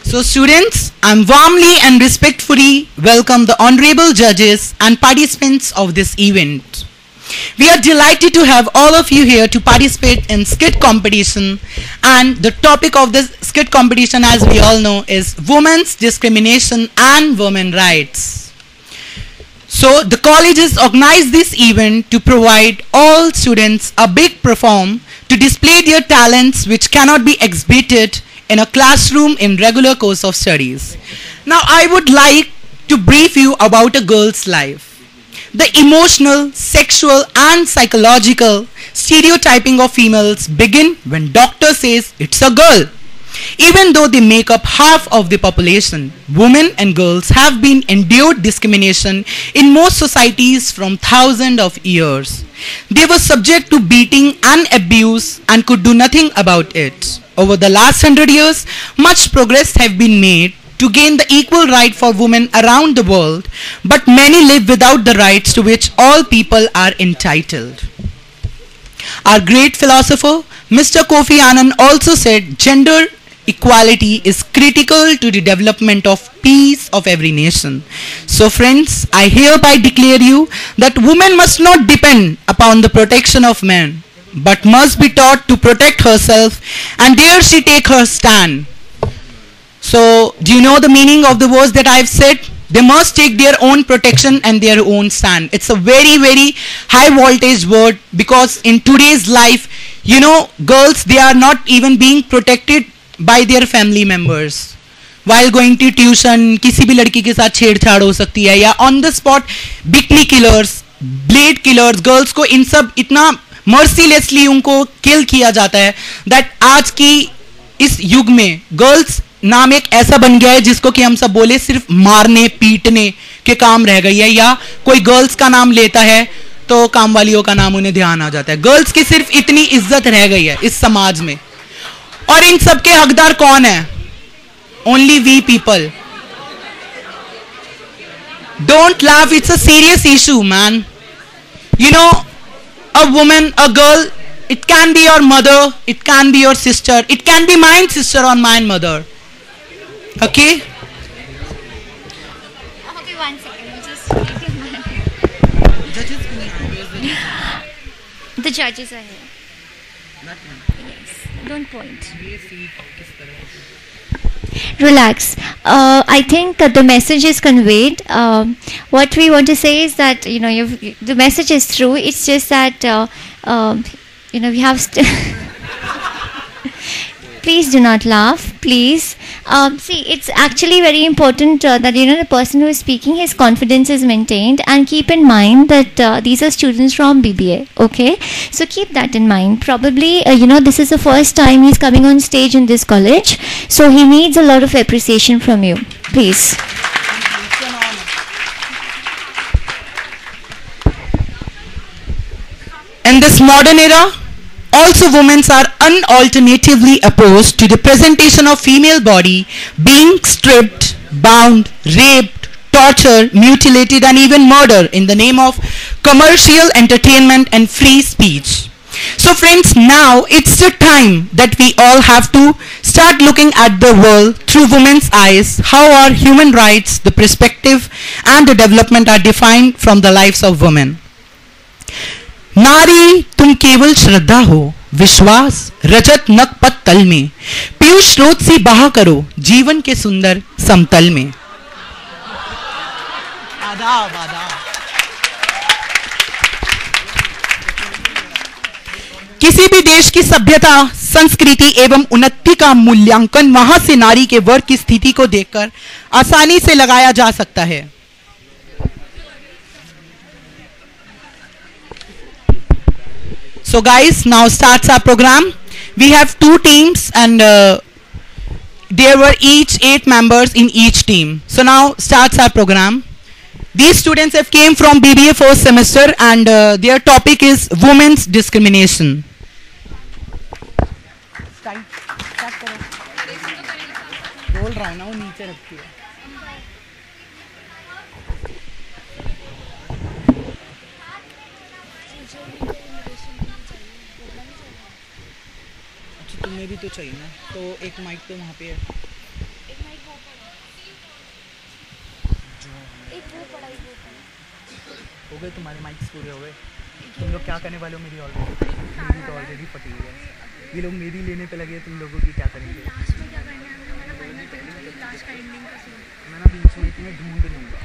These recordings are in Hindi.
So students, I warmly and respectfully welcome the honorable judges and participants of this event. We are delighted to have all of you here to participate in skit competition, and the topic of this skit competition, as we all know, is women's discrimination and women rights. So the college has organized this event to provide all students a big platform to display their talents which cannot be exhibited in a classroom in regular course of studies. Now I would like to brief you about a girl's life. The emotional, sexual and psychological stereotyping of females begin when doctor says it's a girl. Even though they make up half of the population, women and girls have been endured discrimination in most societies from thousands of years. They were subject to beating and abuse and could do nothing about it. Over the last 100 years, much progress has been made to gain the equal right for women around the world, but many live without the rights to which all people are entitled. Our great philosopher, Mr. Kofi Annan, also said gender equality is critical to the development of peace of every nation. So friends, I hereby declare you that women must not depend upon the protection of men, but must be taught to protect herself, and dare she take her stand. So do you know the meaning of the words that I've said? They must take their own protection and their own stand. It's a very, very high voltage word, because in today's life, you know, girls, they are not even being protected by their family members. While going to tuition, किसी भी लड़की के साथ छेड़छाड़ हो सकती है, या on the spot bikini killers, blade killers, girls को इन सब इतना mercilessly उनको kill किया जाता है, that आज की इस युग में girls नाम एक ऐसा बन गया है जिसको कि हम सब बोले सिर्फ मारने पीटने के काम रह गई है, या कोई गर्ल्स का नाम लेता है तो काम वालियों का नाम उन्हें ध्यान आ जाता है. गर्ल्स की सिर्फ इतनी इज्जत रह गई है इस समाज में, और इन सब के हकदार कौन है? Only we people. Don't laugh, it's a serious issue man. You know, a woman, a girl, it can be your mother, it can be your sister, it can be my sister or my mother. Okay? Okay, 1 second. Just make your mind. Judges can be The judges are here. Yes. Don't point. Relax. I think the message is conveyed. What we want to say is that, you know, the message is through. It's just that you know, we have please do not laugh, please. See, it's actually very important that, you know, the person who is speaking, his confidence is maintained, and keep in mind that these are students from BBA, okay? So keep that in mind. Probably, you know, this is the first time he's coming on stage in this college, so he needs a lot of appreciation from you, please. In this modern era, also women are unalternatively opposed to the presentation of female body being stripped, bound, raped, tortured, mutilated and even murdered in the name of commercial entertainment and free speech. So friends, now it's the time that we all have to start looking at the world through women's eyes. How are human rights, the perspective and the development are defined from the lives of women. नारी तुम केवल श्रद्धा हो, विश्वास रजत नक पत्तल में, पीयूष स्रोत सी बहा करो जीवन के सुंदर समतल में. आदाब आदाब. किसी भी देश की सभ्यता, संस्कृति एवं उन्नति का मूल्यांकन वहां से नारी के वर्ग की स्थिति को देखकर आसानी से लगाया जा सकता है. So guys, now starts our program. We have 2 teams, and there were each 8 members in each team. So now starts our program. These students have came from BBA first semester, and their topic is women's discrimination. बोल रहा हूँ ना, वो नीचे रखती है. तुम्हें भी तो चाहिए ना, तो एक माइक तो वहाँ पे है. हो गए तुम्हारे माइक्स पूरे हो गए? तुम लोग क्या करने वाले हो? मेरी तो ऑलरेडी फटी हुई है। ये लोग मेरी लेने पे लगे, तुम लोगों की क्या करेंगे? मैं ना बीच में तुम्हें ढूंढ लूँगा।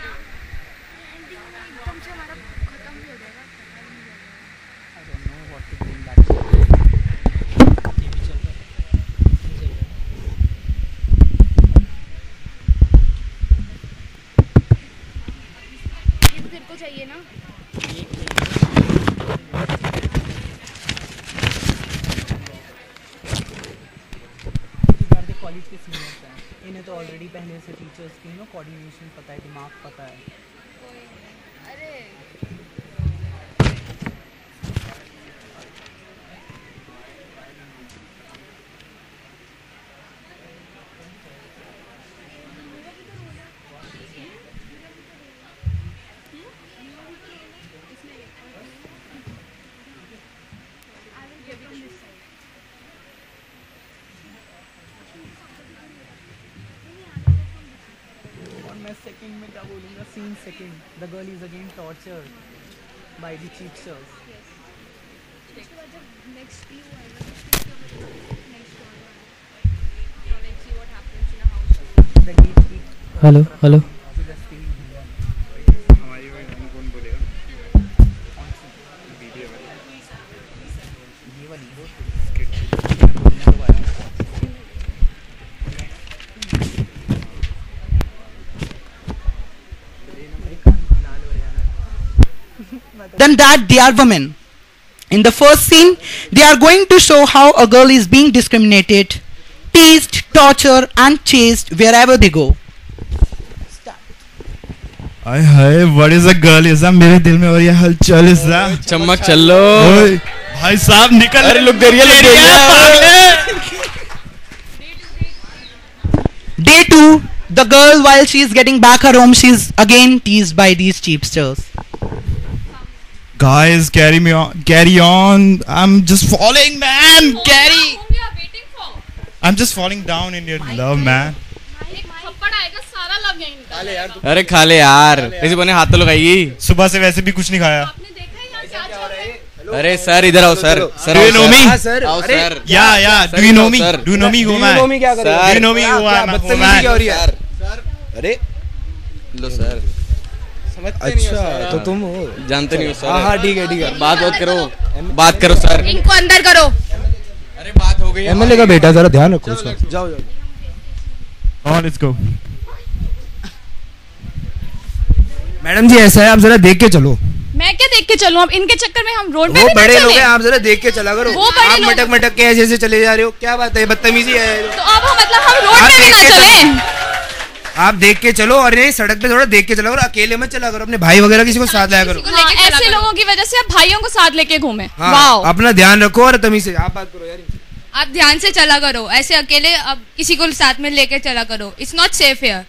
I don't know what to do in that situation. ये भी चल रहा है। ये भी तेरे को चाहिए ना? कॉलेज के सीनियर्स हैं, इन्हें तो ऑलरेडी पहले से टीचर्स की कोऑर्डिनेशन पता है, दिमाग पता है। अरे और मैं सेकंड में क्या बोलूँगा? Scene second, the girl is again tortured by the teachers. Hello hello हमारी वाली गाना कौन बोलेगा? वीडियो वाली ये वाली वो बोलने तो आया हूँ। Than that, they are women. In the first scene, they are going to show how a girl is being discriminated, teased, tortured, and chased wherever they go. I hi what is a girl is मेरे दिल में और ये हलचल इज चमक चलो भाई साहब निकल अरे look Dareya Day 2, the girl, while she is getting back her home, she is again teased by these cheapsters. guys carry on I'm just falling man carry I'm just falling down in your love man अरे खा ले यार, इसी बने हाथ तो लगाएगी। सुबह से वैसे भी कुछ नहीं खाया अरे सर इधर आओ sir. Sir Do you know me? आओ sir. yeah do you know me do you know me who am I do you know me who am I अरे लो सर। अच्छा तो तुम हो? जानते नहीं हो सर? हाँ ठीक है बात बात करो सर। इनको अंदर करो। अरे बात हो गई। एमएलए का बेटा, जरा ध्यान रखो उसका। जाओ let's go मैडम जी ऐसा है, आप जरा देख के चलो। मैं क्या देख के चलूं? अब इनके चक्कर में हम रोड पे वो भी बड़े ना लोग चले। हैं, आप जरा देख के चला करो। वो बड़े आप लोग- मटक के ऐसे चले जा रहे हो, क्या बात है? बदतमीजी है। तो अब हम मतलब हम रोड आप पे भी देख ना के चले। आप देख के चलो, और नहीं सड़क पे थोड़ा देख के चला करो, अकेले मत चला करो, अपने भाई वगैरह किसी को साथ लाया करो। हाँ, ऐसे लोगों की वजह से अब भाइयों को साथ लेके घूमे। हाँ, वाओ, अपना ध्यान रखो और तमीज से आप बात करो यार। आप ध्यान से चला करो, ऐसे अकेले अब किसी को साथ में लेके चला करो। It's not safe here.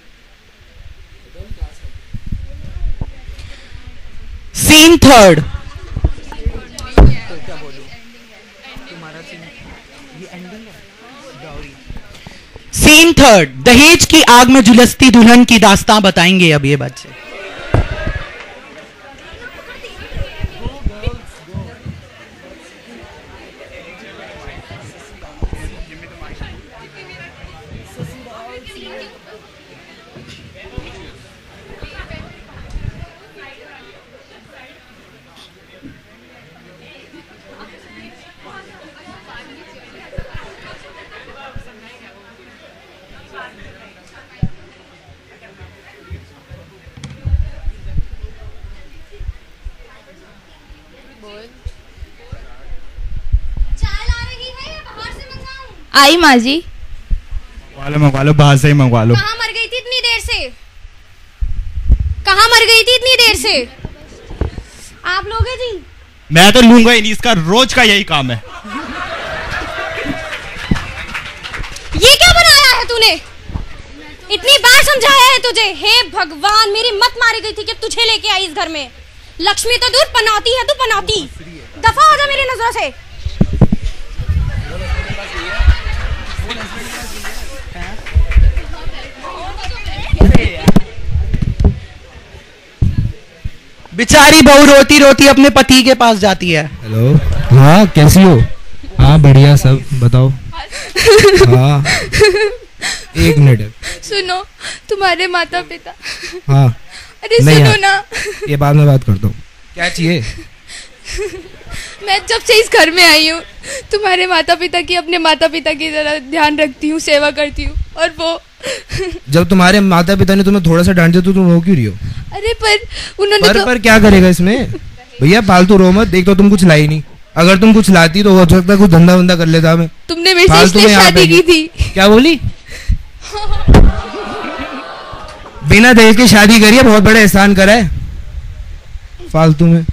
Scene 3rd. Scene 3rd. दहेज की आग में झुलसती दुल्हन की दास्तां बताएंगे अब ये बच्चे। आई माँ जी। मंगवा लो बाहर से ही मंगवा लो। कहाँ मर गई थी इतनी देर से? कहाँ मर गई थी इतनी देर से? आप लोगे जी? मैं तो लूंगा ही नहीं, इसका रोज का यही काम है। ये क्या बनाया है तूने? इतनी बार समझाया है तुझे। हे भगवान, मेरी मत मारी गई थी कि तुझे लेके आई इस घर में। लक्ष्मी तो दूर पनौती है, तू पनौती। दफा हो जा मेरी नजरों से। बेचारी बहू रोती रोती अपने पति के पास जाती है। हेलो, हाँ कैसी हो? हाँ बढ़िया सब, बताओ। हाँ एक मिनट। सुनो, तुम्हारे माता पिता। हाँ अरे नहीं सुनो यार, ना, ये बाद में बात करता हूँ। क्या चाहिए? मैं जब से इस घर में आई हूँ तुम्हारे माता पिता की अपने माता पिता की तरह ध्यान रखती हूँ, सेवा करती हूँ, और वो जब तुम्हारे माता पिता ने तुम्हें थोड़ा सा डांट दिया तो तुम रो क्यों रही हो? अरे पर उन्होंने तो पर क्या करेगा इसमें भैया, फालतू रो मत। देख तो तुम कुछ लाई नहीं, अगर तुम कुछ लाती तो हो सकता है कुछ धंधा वंदा कर लेता मैं। तुमने मेरे से फालतू इसलिए में यहाँ शादी बैठी। की थी। क्या बोली? बिना दहेज की शादी करी है, बहुत बड़ा एहसान करा है, फालतू में।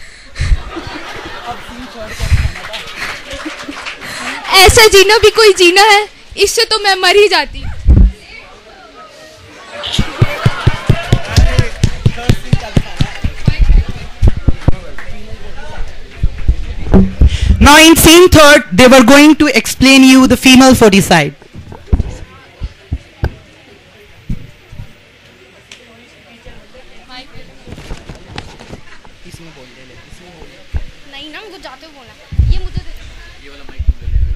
ऐसा जीना भी कोई जीना है? इससे तो मैं मर ही जाती। Now in scene third, they were going to explain you the female foeticide. नहीं ना, मुझे जाते हुए बोलना, ये मुझे दे दे। ये वाला माइक तुम ले ले।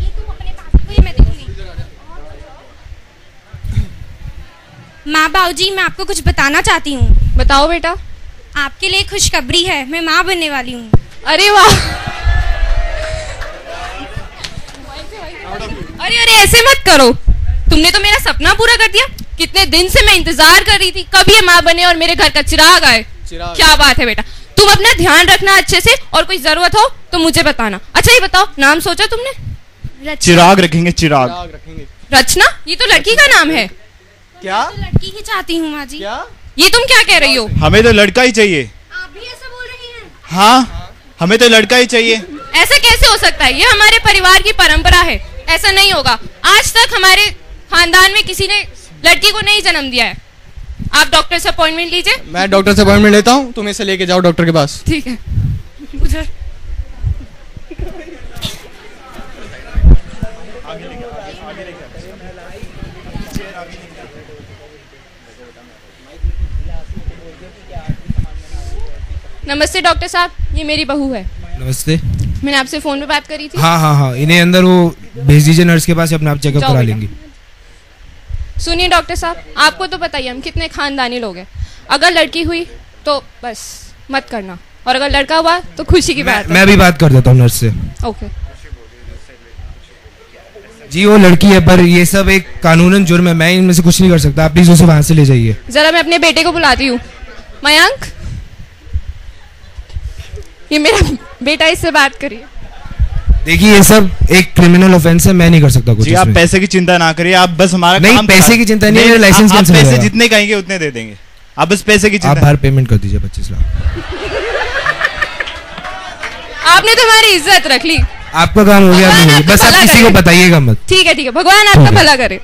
ये तुम अपने पास रखो, ये मैं दे दूंगी। माँ बाबूजी, मैं आपको कुछ बताना चाहती हूँ। बताओ बेटा। आपके लिए खुशखबरी है, मैं माँ बनने वाली हूँ। अरे वाह, अरे अरे ऐसे मत करो, तुमने तो मेरा सपना पूरा कर दिया। कितने दिन से मैं इंतजार कर रही थी कब ये माँ बने और मेरे घर का चिराग आए। क्या बात है बेटा, तुम अपना ध्यान रखना अच्छे से, और कोई जरूरत हो तो मुझे बताना। अच्छा ये बताओ, नाम सोचा तुमने? चिराग रखेंगे, चिराग। रचना, ये तो लड़की का नाम है। क्या? लड़की ही चाहती हूँ माँ जी। क्या? ये तुम क्या कह रही हो? हमें तो लड़का ही चाहिए। आप भी ऐसा बोल रही हैं? हाँ, हमें तो लड़का ही चाहिए। ऐसा कैसे हो सकता है? ये हमारे परिवार की परंपरा है, ऐसा नहीं होगा। आज तक हमारे खानदान में किसी ने लड़की को नहीं जन्म दिया है। आप डॉक्टर से अपॉइंटमेंट लीजिए। मैं डॉक्टर से अपॉइंटमेंट लेता हूँ, तुम इसे लेके जाओ डॉक्टर के पास। ठीक है। उधर नमस्ते डॉक्टर साहब, ये मेरी बहू है। नमस्ते। मैंने आपसे फोन पे बात करी थी। हाँ हाँ हाँ, इन्हें अंदर वो भेज दीजिए नर्स के पास, अपना आप चेकअप जाओ करा बेटा। लेंगे। सुनिए डॉक्टर साहब, आपको तो पता ही है हम कितने खानदानी लोग हैं। अगर लड़की हुई तो बस मत करना, और अगर लड़का हुआ तो खुशी की बात है। मैं भी बात कर देता हूँ नर्स से। ओके जी वो लड़की है, पर ये सब एक कानूनन जुर्म है, मैं इनमें से कुछ नहीं कर सकता। आप प्लीज उसे वहां से ले जाइए। जरा मैं अपने बेटे को बुलाती हूँ। मयंक, ये मेरा बेटा, इससे बात करिए। देखिए ये सब एक क्रिमिनल ऑफेंस है, मैं नहीं कर सकता कुछ जी आप इसमें। पैसे की चिंता ना करिए, आप बस हमारा नहीं, काम पैसे की चिंता नहीं है, मेरा लाइसेंस आप कैंसिल हो पैसे जाएगा। जितने कहेंगे उतने दे देंगे, आप बस पैसे की आप चिंता। बाहर पेमेंट कर दीजिए 25 लाख। आपने तो हमारी इज्जत रख ली। आपका काम हो गया, भगवान नहीं, आपका बस आप भला किसी को करे। बताइएगा मत। ठीक है, भगवान आपका हो गया। भला करे।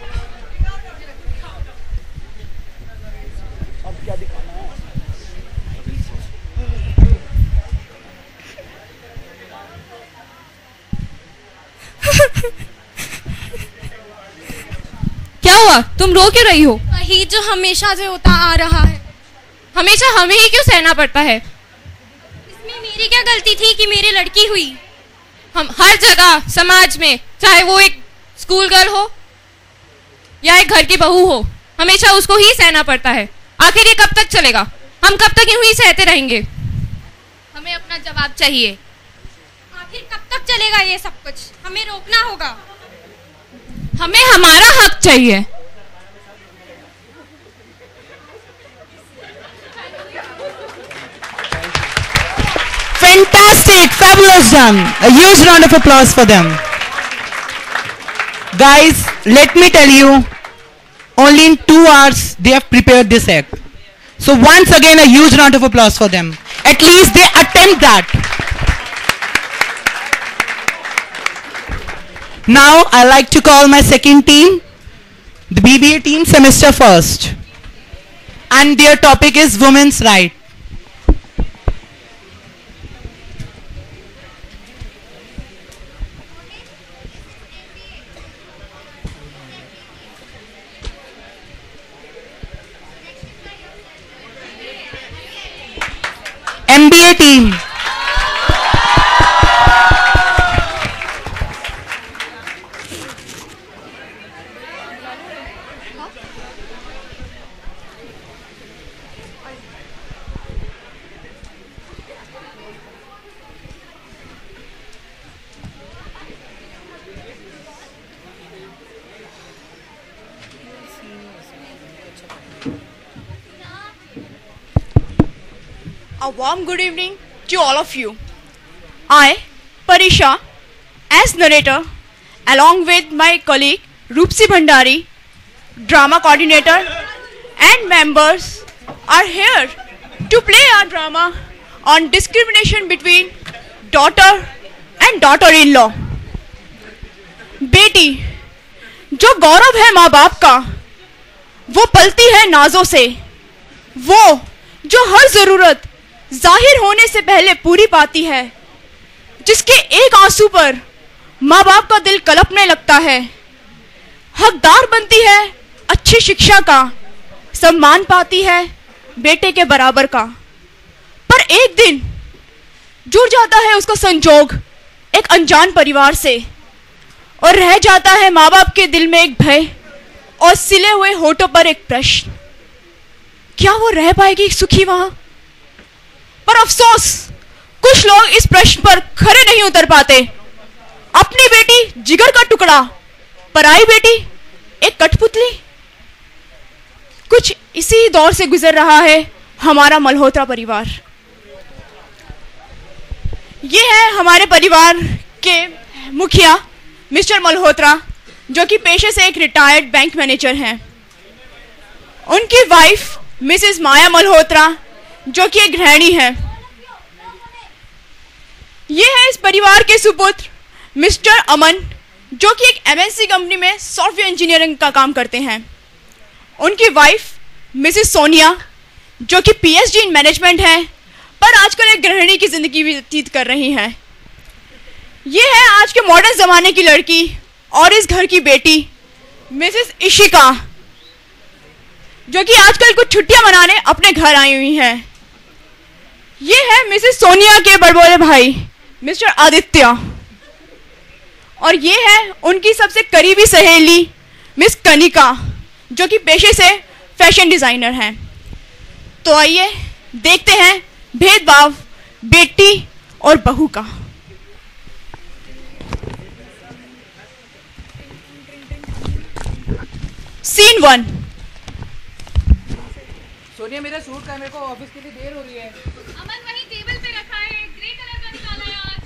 क्या हुआ, तुम रो क्यों रही हो? वही जो हमेशा से होता आ रहा है। हमेशा हमें ही क्यों सहना पड़ता है? इसमें मेरी क्या गलती थी कि मेरी लड़की हुई? हम हर जगह समाज में, चाहे वो एक स्कूल गर्ल हो या एक घर की बहू हो, हमेशा उसको ही सहना पड़ता है। आखिर ये कब तक चलेगा? हम कब तक यूं ही सहते रहेंगे? हमें अपना जवाब चाहिए। आखिर कब तक चलेगा ये सब कुछ? हमें रोकना होगा। हमें हमारा हक चाहिए। Fantastic, fabulous done. A huge round of applause for them. Guys, let me tell you, only in 2 hours they have prepared this act. So once again, a huge round of applause for them. At least they attempt that. Now I like to call my second team, the BBA team, semester first. And their topic is women's right. MBA team. A warm good evening to all of you. I, Parisha, as narrator, along with my colleague Roopsi Bhandari, drama coordinator, and members, are here to play our drama on discrimination between daughter and daughter-in-law. बेटी, जो गौरव है माँ बाप का, वो पलती है नाजों से. वो जो हर जरूरत जाहिर होने से पहले पूरी पाती है, जिसके एक आंसू पर माँ बाप का दिल कलपने लगता है, हकदार बनती है अच्छी शिक्षा का, सम्मान पाती है बेटे के बराबर का. पर एक दिन जुड़ जाता है उसका संजोग एक अनजान परिवार से, और रह जाता है माँ बाप के दिल में एक भय और सिले हुए होठों पर एक प्रश्न, क्या वो रह पाएगी सुखी वहां? पर अफसोस, कुछ लोग इस प्रश्न पर खरे नहीं उतर पाते. अपनी बेटी जिगर का टुकड़ा, पराई बेटी एक कठपुतली. कुछ इसी दौर से गुजर रहा है हमारा मल्होत्रा परिवार. ये है हमारे परिवार के मुखिया मिस्टर मल्होत्रा, जो कि पेशे से एक रिटायर्ड बैंक मैनेजर हैं. उनकी वाइफ मिसेस माया मल्होत्रा, जो कि एक गृहिणी है. ये है इस परिवार के सुपुत्र मिस्टर अमन, जो कि एक MNC कंपनी में सॉफ्टवेयर इंजीनियरिंग का काम करते हैं. उनकी वाइफ मिसेस सोनिया, जो कि PhD इन मैनेजमेंट है, पर आजकल एक गृहिणी की जिंदगी व्यतीत कर रही हैं. ये है आज के मॉडर्न जमाने की लड़की और इस घर की बेटी मिसेस इशिका, जो कि आजकल कुछ छुट्टियां मनाने अपने घर आई हुई हैं. ये है मिसेस सोनिया के बड़बोले भाई मिस्टर आदित्य, और ये है उनकी सबसे करीबी सहेली मिस कनिका, जो कि पेशे से फैशन डिजाइनर हैं. तो आइए देखते हैं भेदभाव बेटी और बहू का. सीन 1. सोनिया, मेरा सूट का मेरे को ऑफिस के लिए देर हो रही है. अमन वही टेबल पे रखा है, ग्रे कलर का निकाला है आज.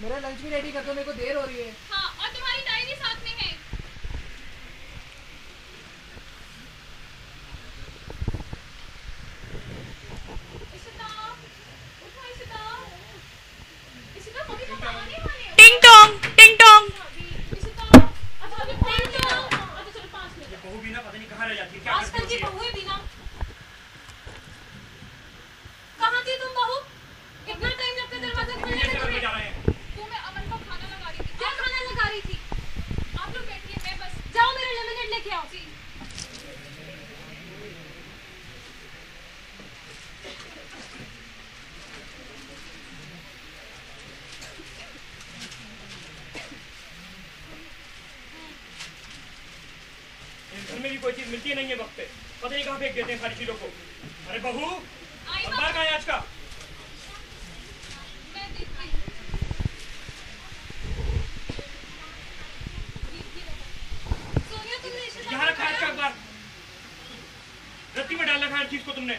मेरा लंच भी रेडी कर दो, मेरे को देर हो रही है. हाँ, और तुम्हारी डायरी साथ में है. टिंग टोंग टिंग टोंग. आजकल की बहू है बीना. कहाँ थी तुम बहू? कितना टाइम लगता है दरवाजा खोलने में तुम्हें? मैं अमन को खाना लगा रही थी. क्या खाना लगा रही थी? आप लोग बैठिए, मैं बस. जाओ मेरा लेमनेड लेके आओ. घर में भी कोई चीज मिलती नहीं है वक्त पे, पता नहीं कहाँ फेंक देते हैं सारी चीजों को. अरे बहू, अखबार कहाँ है आज का? यहाँ रखा है आज का अखबार, रत्ती में डाल रखा है हर चीज को तुमने.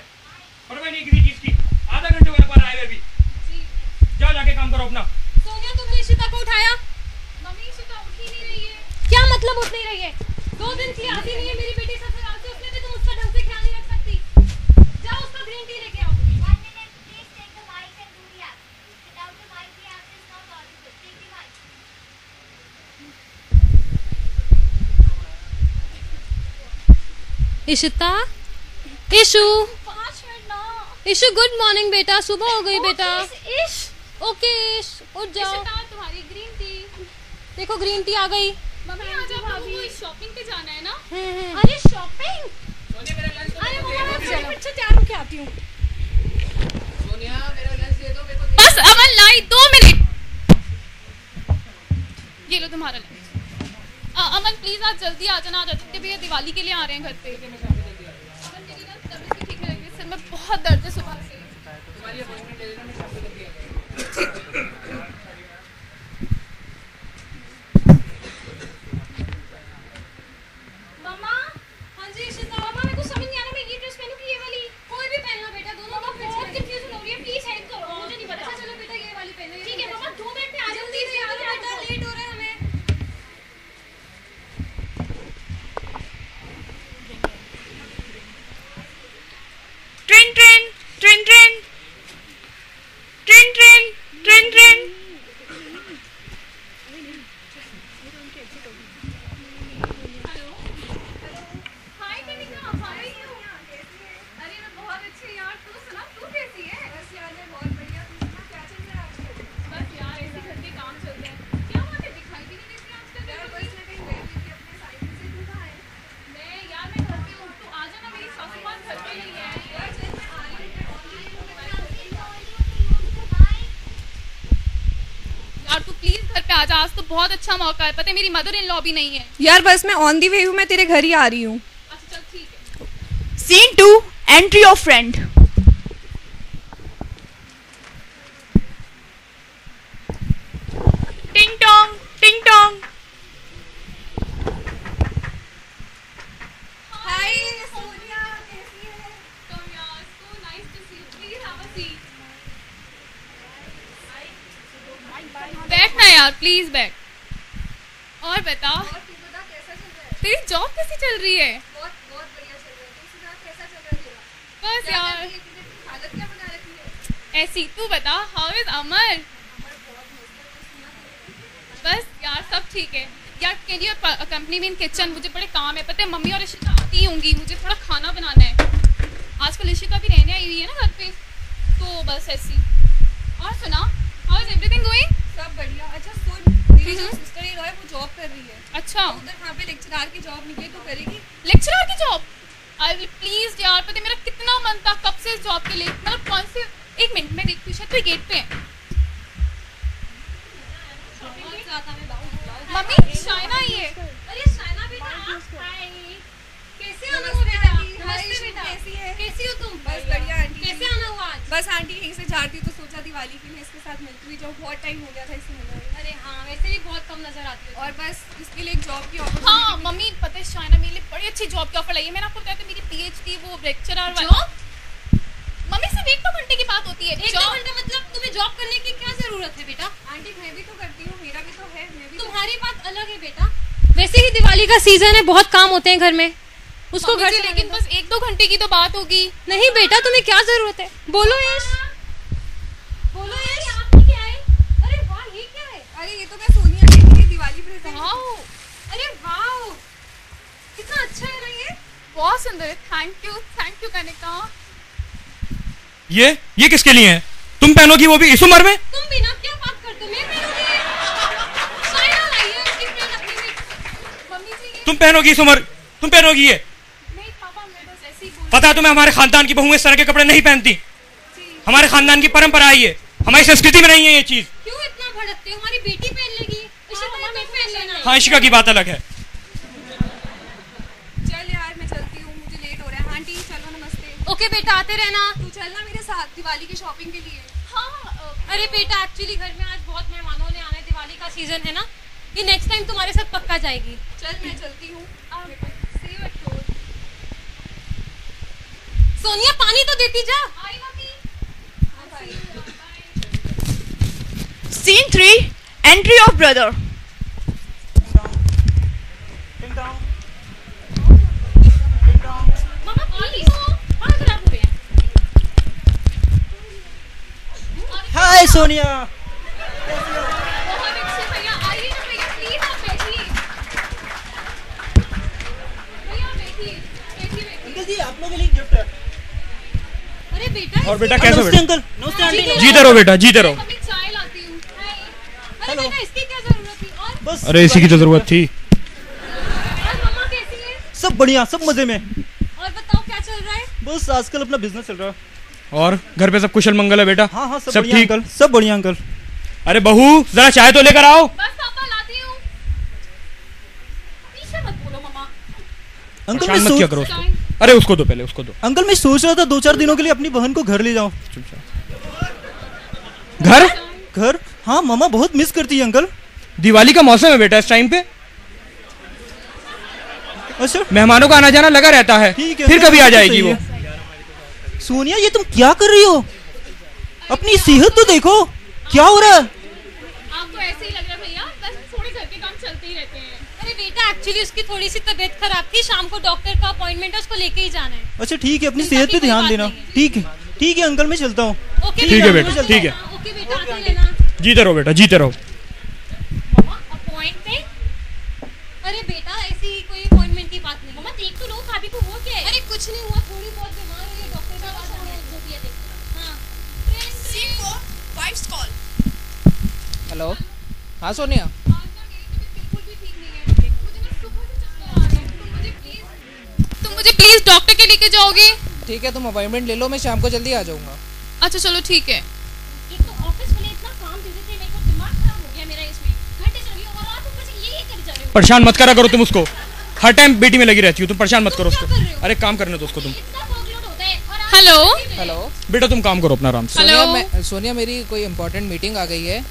परवाह नहीं किसी चीज की. आधा घंटे हो अखबार आए हुए भी. जाओ जाके काम करो अपना. सोनिया, तुमने इशिता को उठाया? मम्मी, इशिता उठ ही नहीं रही है. क्या मतलब उठ नहीं रही है? 2 दिन से आती नहीं है मेरी बेटी ससुराल से, उसने भी तुम उसका ढंग से ख्याल नहीं रख सकती. जाओ उसका ग्रीन टी लेके आओ. 1 minute, please take the mic and do the act. Without the mic, the act is not audible. Take the mic. Ishita, issue, 5 minute ना. इशु, गुड मॉर्निंग बेटा. सुबह हो गई बेटा. ओके इश, उठ जाओ. तुम्हारी ग्रीन टी. देखो ग्रीन टी आ गई. मम्मी, आज आप लोगों को शॉपिंग पे जाना है ना? अरे शॉपिंग? सोनिया, मेरा लंच अरे मम्मा, मैं पीछे तैयार होके आती हूँ. सोनिया, मेरा लंच तुम्हारा लंच। अमन प्लीज आज जल्दी आ जाना, आदित्य भैया दिवाली के लिए आ रहे हैं घर पे। अमन मेरी ना तबीयत भी ठीक नहीं लग रही, सिर में बहुत दर्द है सुबह से। मामा, हाँ जी इशिता। मामा मेरे को समझ नहीं आ रहा मैं ये ड्रेस पहनूं कि ये वाली। कोई भी पहनना बेटा, दोनों का बहुत कंफ्यूजन हो रही है, प्लीज हेल्प करो। मुझे नहीं पता। चलो बेटा ये वाली पहनो। ठीक है मामा, 2 मिनट में आ जाओ, जल्दी से आ जाओ बेटा, लेट हो रहा है हमें। Train train train train train train train train. Hi Kanika, hi you. अरे मैं बहुत अच्छी यार, तू सुना, तू कैसी है? बस यार मैं बहुत बढ़िया, तू सुना क्या चल रहा है आजकल? बस यार ऐसे घर के काम चल रहे हैं। क्या बात है, दिखाई भी नहीं देती आजकल? यार बस मैं कहीं गई थी अपने साइड से, तू कहाँ है? मैं घर पे हूँ, तू आ जाना, मेरी सासू माँ घर पे नहीं है। यार चल मैं आ रही हूँ। यार तू प्लीज घर पे आ जा, आज तो बहुत अच्छा मौका है, पता है मेरी मदर इन लॉ भी नहीं है। यार बस मैं ऑन दी वे हूँ, मैं तेरे घर ही आ रही हूँ। अच्छा चल ठीक है। Scene 2, entry of friend. टिंग टोंग टिंग टोंग। हाय सोनिया, कैसी है तुम? यार so nice to see you, please have a seat. बैठ ना यार, प्लीज बैठ। और बता, तेरी जॉब कैसी चल रही है? बहुत बढ़िया चल रहा है। तू सुना कैसा चल रहा है तेरा? बस यार हालत क्या बना रखी है? ऐसी। तू बता, हाउ इज अमर? बस यार सब ठीक है। यार कैन यू कंपनी में इन किचन, मुझे बड़े काम है, पता है मम्मी और इशिका आती ही होंगी, मुझे थोड़ा खाना बनाना है। आजकल इशिका भी रहने आई हुई है ना घर पे, तो बस ऐसी। और सुना, हाउ इज एवरीथिंग गोइंग? सब बढ़िया। अच्छा सुन, मेरी जो सिस्टर इन लॉ है वो जॉब कर रही है। अच्छा, उधर वहाँ पे लेक्चरर की जॉब निकली तो करेगी? लेक्चरर की जॉब? आई विल प्लीज यार, पता है मेरा कितना मन था कब से इस जॉब के लिए, मतलब कौन से। एक मिनट मैं देखती हूँ, शायद कोई गेट पे है। मम्मी शाइना ही है। अरे शाइना बेटा, हाय। कैसे आना हुआ बेटा? नमस्ते बेटा, कैसी है? कैसी हो तुम? बस बढ़िया आंटी। कैसे आना हुआ आज? बस आंटी यहीं से जा रही तो सोचा दिवाली के लिए इसके साथ मिलती हुई, जो बहुत टाइम हो गया था इससे मिला हुआ। अरे हाँ, वैसे भी बहुत कम नजर आती है। और बस इसके लिए एक जॉब की ऑफर। हाँ मम्मी पता है शाइना मेरे लिए बड़ी अच्छी जॉब की ऑफर लाई है। मैंने आपको बताया था मेरी पीएचडी वो लेक्चरर वाली। मम्मी सिर्फ 1-2 घंटे की बात होती है। 1-2 घंटे मतलब तुम्हें जॉब करने की क्या जरूरत है बेटा? आंटी मैं भी तो करती हूँ, मेरा भी तो है। मैं भी तुम्हारी बात अलग है बेटा। वैसे ही दिवाली का सीजन है, बहुत काम होते हैं घर में, उसको घर से। लेकिन बस 1-2 घंटे की तो बात होगी। नहीं बेटा, तुम्हें क्या जरूरत है? बोलो यश, बोलो यश, आपकी क्या है? अरे वाह, ये क्या है? अरे ये तो मैं सोनिया के लिए दिवाली प्रेजेंट। अरे वाह, कितना अच्छा है ना ये। बहुत सुंदर है। Thank you Kanika. ये किसके लिए है? तुम पहनोगी वो भी इस उम्र में? तुम भी ना, क्या बात करते हो? मैं पहनूंगी। शाइना लाई है इसकी फ्रेंड अपनी भी। मम्मी जी तुम पहनोगी इस उम्र, तुम पहनोगी ये? नहीं पापा, मैं बस ऐसे ही बोल। पता है तुम्हें, हमारे खानदान की बहू इस तरह के कपड़े नहीं पहनती। हमारे खानदान की परंपरा है ये, हमारी संस्कृति में नहीं है ये चीज। क्यों इतना भड़कते हो? हमारी बेटी पहन लेगी, इशिका तुम पहन लेना। हाँ इशिका की बात अलग है। चल यार मैं चलती हूँ, मुझे लेट हो रहा है। आंटी चलो, नमस्ते। ओके बेटा, आते रहना। तू चलना मेरे साथ दिवाली की शॉपिंग के लिए। हाँ अरे बेटा, एक्चुअली घर में आज बहुत मेहमानों ने आना है, दिवाली का सीजन है ना, ये नेक्स्ट टाइम तुम्हारे साथ पक्का जाएगी। चल मैं चलती हूँ। सोनिया पानी तो देती जा। Scene 3, entry of brother. मामा प्लीज, हाँ इधर आप पे। हाय सोनिया। बहुत अच्छे भैया, आइए ना भैया, प्लीज आप बैठिए। भैया बैठिए। अंकल जी आप लोगों के लिए गिफ्ट है। अरे बेटा, और बेटा कैसे? नमस्ते अंकल। नमस्ते आंटी। जीते रहो बेटा, जीते रहो। मम्मी चाय लाती हूँ। अरे बेटा इसकी क्या जरूरत थी? और बस अरे इसी की तो जरूरत थी। मम्मा कैसी है? सब बढ़िया, सब मजे में। और बताओ क्या चल रहा है? बस आजकल अपना बिजनेस चल रहा है। और घर पे सब कुशल मंगल है बेटा? हाँ सब सब बढ़िया ठीक? अंकल, सब बढ़िया अंकल। अरे बहू जरा चाय तो लेकर आओ। बस पापा लाती हूँ। अंकल परेशान मैं मत किया सोच करो उसको। अरे उसको दो, पहले उसको दो। अंकल मैं सोच रहा था 2-4 दिनों के लिए अपनी बहन को घर ले जाऊं। घर? घर? हाँ मामा बहुत मिस करती है अंकल। दिवाली का मौसम है बेटा इस टाइम पे। अच्छा मेहमानों का आना जाना लगा रहता है, ठीक है, फिर कभी आ जाएगी सही वो। है। सोनिया ये तुम क्या कर रही हो? अपनी सेहत तो देखो, क्या हो रहा है? आपको ऐसे ही लग रहा है भैया, बस थोड़े घर के काम चलते ही रहते हैं। अरे बेटा एक्चुअली उसकी थोड़ी सी तबीयत खराब थी, शाम को डॉक्टर का अपॉइंटमेंट है, उसको लेके ही जाना है। अच्छा ठीक है, अपनी चिंता सेहत की पे कोई ध्यान बात देना। नहीं है। ठीक है ठीक है अंकल मैं चलता हूँ। ओके ठीक है बेटा, ठीक है। ओके बेटा आते लेना। जीते रहो बेटा, जीते रहो। अपॉइंटमेंट? अरे बेटा ऐसी कोई अपॉइंटमेंट की बात नहीं। मम्मा देख तो लो भाभी को हुआ क्या है? अरे कुछ नहीं हुआ, थोड़ी बहुत बीमार हुई है, डॉक्टर का पास जाना है, जो भी है देखो। हाँ वाइफ्स कॉल। हेलो, हाँ सोनिया। तुम मुझे प्लीज डॉक्टर के लेके जाओगे? ठीक है, तुम अपॉइंटमेंट ले लो, मैं शाम को जल्दी आ जाऊंगा। अच्छा चलो ठीक है। एक तो ऑफिस वाले इतना काम दे देते हैं, मेरे को दिमाग खराब हो गया मेरा इसमें। घंटे चल रही हो और आप ऊपर से ये कर जा रहे हो। परेशान मत करा करो तुम उसको, हर टाइम बेटी में लगी रहती हो तुम, परेशान मत करो उसको। अरे काम करने दो उसको तुम। हेलो हेलो बेटा तुम काम करो अपना आराम से। हेलो। सोनिया मेरी कोई इंपॉर्टेंट मीटिंग आ गई है।